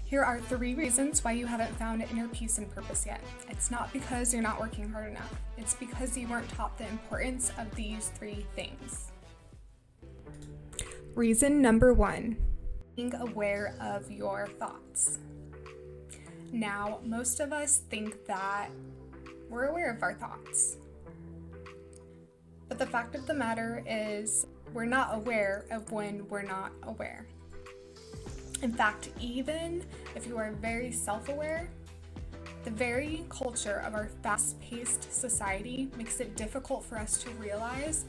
Here are 3 reasons why you haven't found inner peace and purpose yet. It's not because you're not working hard enough. It's because you weren't taught the importance of these 3 things. Reason number 1, being aware of your thoughts. Now, most of us think that we're aware of our thoughts. But the fact of the matter is, we're not aware of when we're not aware. In fact, even if you are very self-aware, the very culture of our fast-paced society makes it difficult for us to realize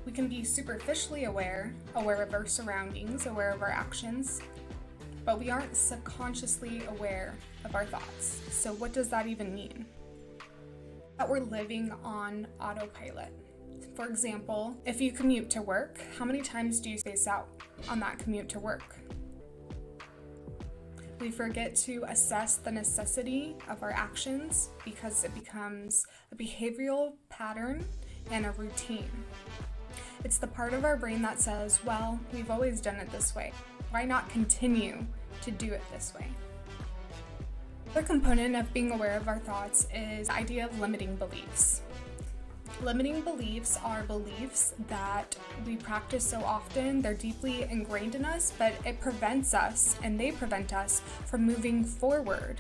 we can be superficially aware of our surroundings, aware of our actions, but we aren't subconsciously aware of our thoughts. So what does that even mean? That we're living on autopilot. For example, if you commute to work, how many times do you space out on that commute to work? We forget to assess the necessity of our actions because it becomes a behavioral pattern and a routine. It's the part of our brain that says, well, we've always done it this way. Why not continue to do it this way? Another component of being aware of our thoughts is the idea of limiting beliefs. Limiting beliefs are beliefs that we practice so often, they're deeply ingrained in us, but it prevents us, and they prevent us from moving forward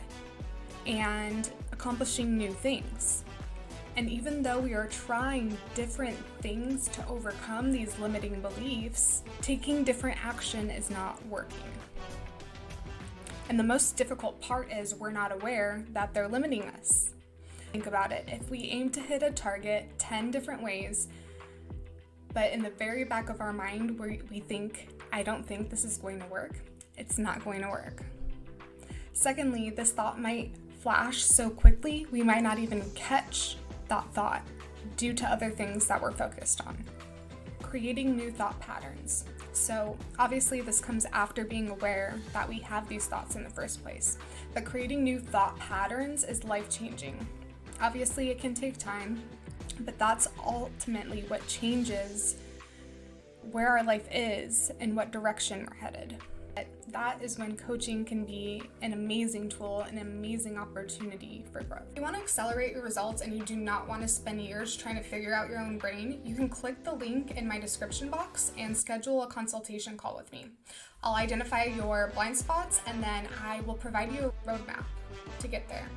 and accomplishing new things. And even though we are trying different things to overcome these limiting beliefs, taking different action is not working. And the most difficult part is we're not aware that they're limiting us. Think about it. If we aim to hit a target 10 different ways, but in the very back of our mind we think, I don't think this is going to work, it's not going to work. Secondly, this thought might flash so quickly we might not even catch that thought due to other things that we're focused on. Creating new thought patterns. So obviously this comes after being aware that we have these thoughts in the first place. But creating new thought patterns is life-changing. Obviously it can take time, but that's ultimately what changes where our life is and what direction we're headed. That is when coaching can be an amazing tool, an amazing opportunity for growth. If you want to accelerate your results and you do not want to spend years trying to figure out your own brain, you can click the link in my description box and schedule a consultation call with me. I'll identify your blind spots and then I will provide you a roadmap to get there.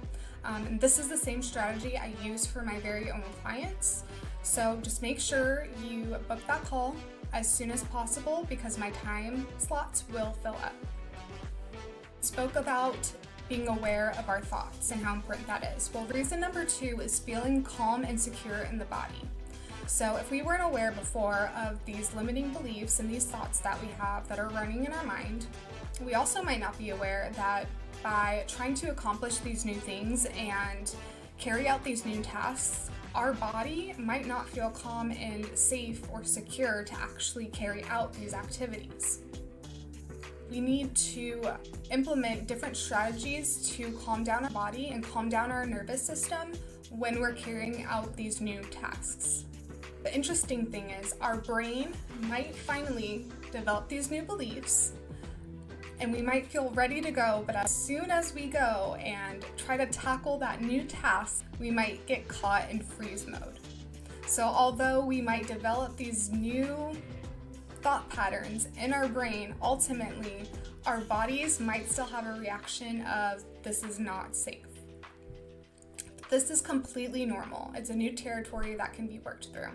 And this is the same strategy I use for my very own clients. So just make sure you book that call as soon as possible because my time slots will fill up. Spoke about being aware of our thoughts and how important that is. Well, reason number 2 is feeling calm and secure in the body. So if we weren't aware before of these limiting beliefs and these thoughts that we have that are running in our mind, we also might not be aware that by trying to accomplish these new things and carry out these new tasks, our body might not feel calm and safe or secure to actually carry out these activities. We need to implement different strategies to calm down our body and calm down our nervous system when we're carrying out these new tasks. The interesting thing is our brain might finally develop these new beliefs and we might feel ready to go, but as soon as we go and try to tackle that new task, we might get caught in freeze mode. So although we might develop these new thought patterns in our brain, ultimately our bodies might still have a reaction of this is not safe. This is completely normal. It's a new territory that can be worked through.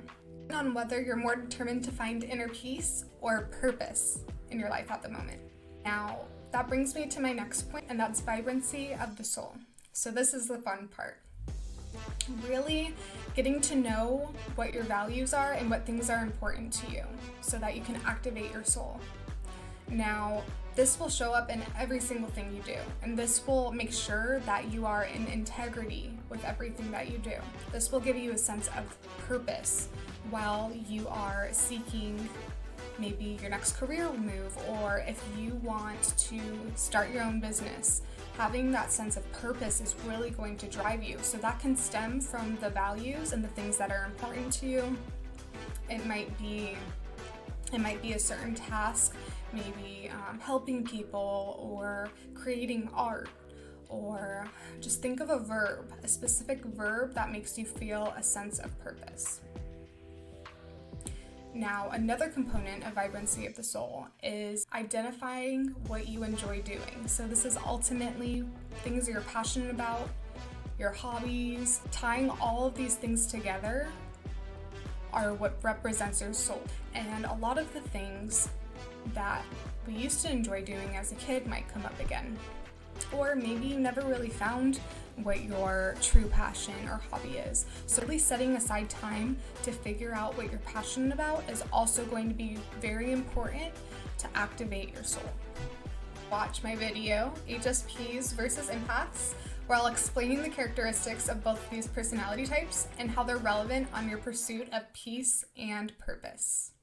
On whether you're more determined to find inner peace or purpose in your life at the moment. Now, that brings me to my next point, and that's vibrancy of the soul. So this is the fun part. Really getting to know what your values are and what things are important to you so that you can activate your soul. Now, this will show up in every single thing you do, and this will make sure that you are in integrity with everything that you do. This will give you a sense of purpose while you are seeking maybe your next career move, or if you want to start your own business. Having that sense of purpose is really going to drive you. So that can stem from the values and the things that are important to you. It might be a certain task, maybe helping people or creating art, or just think of a specific verb that makes you feel a sense of purpose. Now, another component of vibrancy of the soul is identifying what you enjoy doing. So this is ultimately things you're passionate about, your hobbies. Tying all of these things together are what represents your soul. And a lot of the things that we used to enjoy doing as a kid might come up again. Or maybe you never really found what your true passion or hobby is. So really setting aside time to figure out what you're passionate about is also going to be very important to activate your soul. Watch my video, HSPs versus empaths, where I'll explain the characteristics of both these personality types and how they're relevant on your pursuit of peace and purpose.